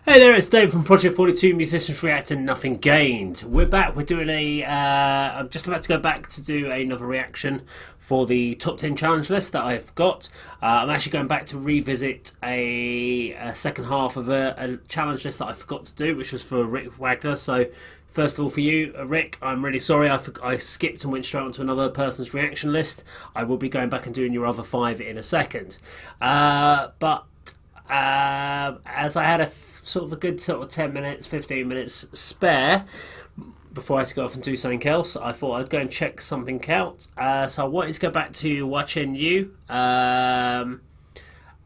Hey there, it's Dave from Project 42 Musicians React and Nothing Gained. We're back. We're doing I'm just about to go back to do another reaction for the top 10 challenge list that I've got. I'm actually going back to revisit a second half of a challenge list that I forgot to do, which was for Rick Wagner. So, first of all, for you, Rick, I'm really sorry. I skipped and went straight onto another person's reaction list. I will be going back and doing your other 5 in a second. As I had a good 10 minutes, 15 minutes spare before I had to go off and do something else, I thought I'd go and check something out. So I wanted to go back to Chen, and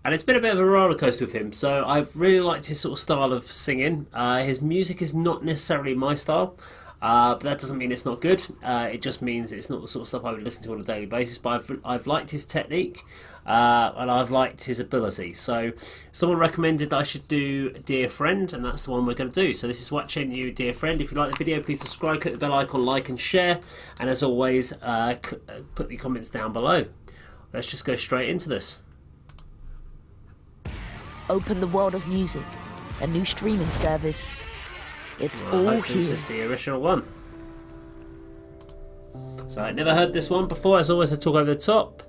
it's been a bit of a roller coaster with him. So I've really liked his sort of style of singing. His music is not necessarily my style. But that doesn't mean it's not good. It just means it's not the sort of stuff I would listen to on a daily basis. But I've liked his technique, and I've liked his ability. So someone recommended that I should do Dear Friend, and that's the one we're going to do. So this is Watching You, Dear Friend. If you like the video, please subscribe, click the bell icon, like and share. And as always, put your comments down below. Let's just go straight into this. Open the world of music, a new streaming service. It's all here. This is the original one. So I never heard this one before. As always, I talk over the top.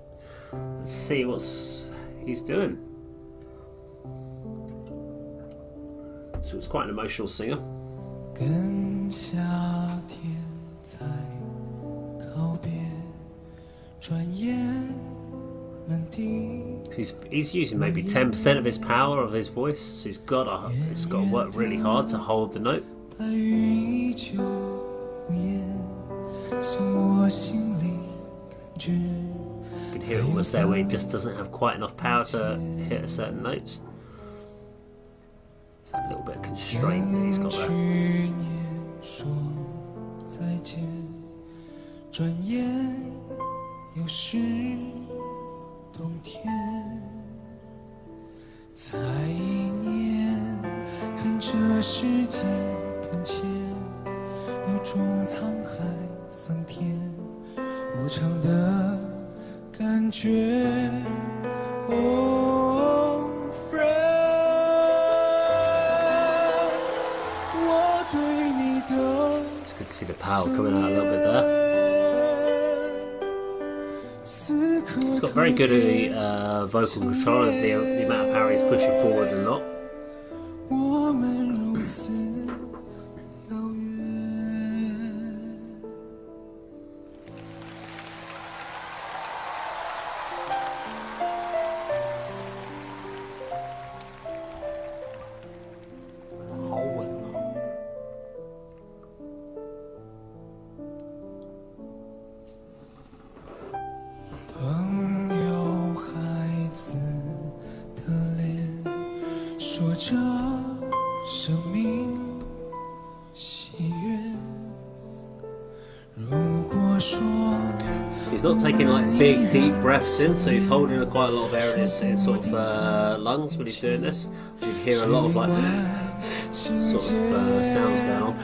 Let's see what he's doing. So it's quite an emotional singer. He's using maybe 10% of his power of his voice, so it's got to work really hard to hold the note. You can hear it almost there where he just doesn't have quite enough power to hit certain notes. It's that little bit of constraint that he's got It's good to see the power coming out a little bit there. He's got very good vocal control of the amount of power he's pushing forward and not. He's not taking like big deep breaths in, so he's holding quite a lot of air in his sort of lungs when he's doing this. You can hear a lot of like sounds going on.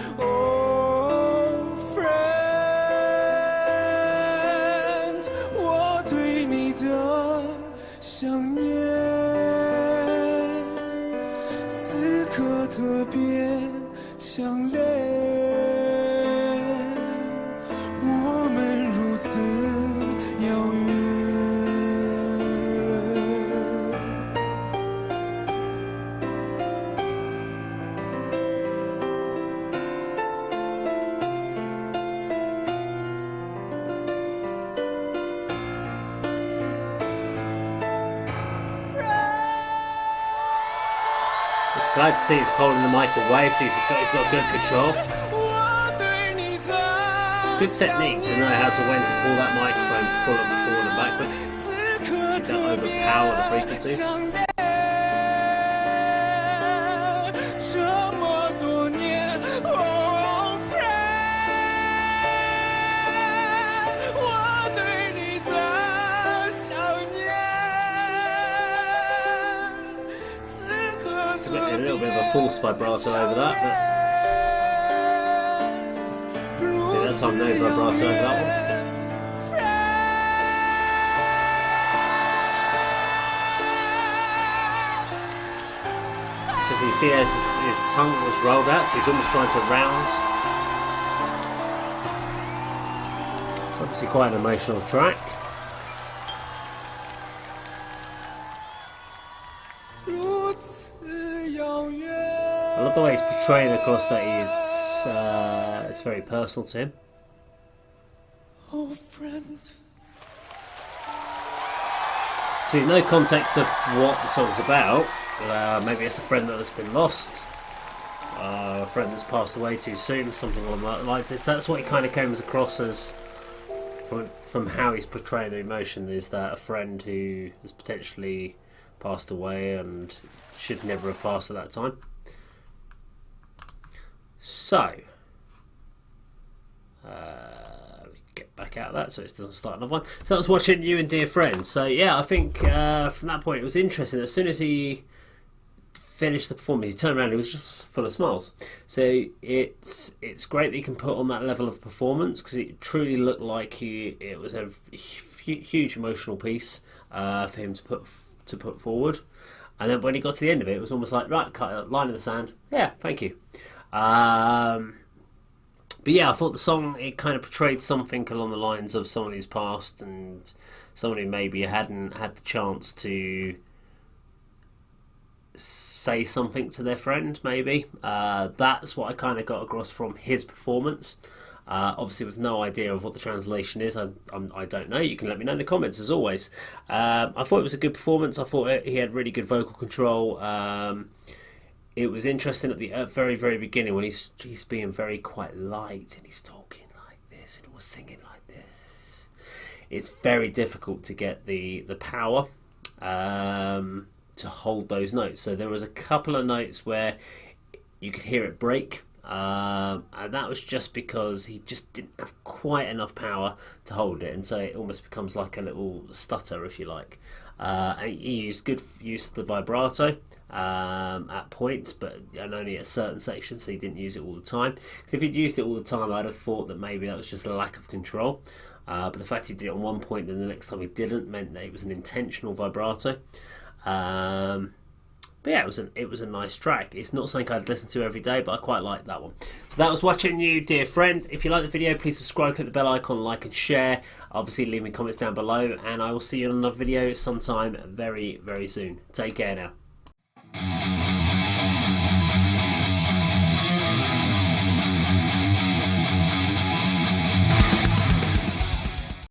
Glad to see he's holding the mic away, so he's got good control. Good technique to know how to when to pull that microphone forward and backwards. Don't overpower the frequencies. A little bit of a false vibrato over that, but that time no vibrato over that one. So you see his tongue was rolled out, so he's almost trying to round. It's obviously quite an emotional track. I love the way he's portraying across that it's very personal to him. Oh, friend. So no context of what the song's about. Maybe it's a friend that has been lost, a friend that's passed away too soon, something along that lines. That's what it kind of comes across as from how he's portraying the emotion, is that a friend who has potentially passed away and should never have passed at that time. So, let me get back out of that so it doesn't start another one. So I was watching You and Dear Friends. So yeah, I think from that point it was interesting. As soon as he finished the performance, he turned around and he was just full of smiles. So it's great that he can put on that level of performance, because it truly looked like it was a huge emotional piece for him to put forward. And then when he got to the end of it, it was almost like, right, cut a line in the sand. Yeah, thank you. But yeah, I thought the song, it kind of portrayed something along the lines of someone who's passed and someone who maybe hadn't had the chance to say something to their friend, maybe. That's what I kind of got across from his performance. Obviously with no idea of what the translation is, I don't know. You can let me know in the comments as always. I thought it was a good performance. I thought he had really good vocal control. It was interesting at the very, very beginning when he's being very quite light and he's talking like this and was singing like this. It's very difficult to get the power to hold those notes. So there was a couple of notes where you could hear it break, and that was just because he just didn't have quite enough power to hold it, and so it almost becomes like a little stutter, if you like. And he used good use of the vibrato at points, but and only at certain sections, so he didn't use it all the time. Because if he'd used it all the time, I'd have thought that maybe that was just a lack of control. But the fact he did it on one point and the next time he didn't meant that it was an intentional vibrato. But yeah, it was a nice track. It's not something I'd listen to every day, but I quite like that one. So that was Watching You, Dear Friend. If you like the video, please subscribe, click the bell icon, like and share. Obviously, leave me comments down below, and I will see you in another video sometime very, very soon. Take care now.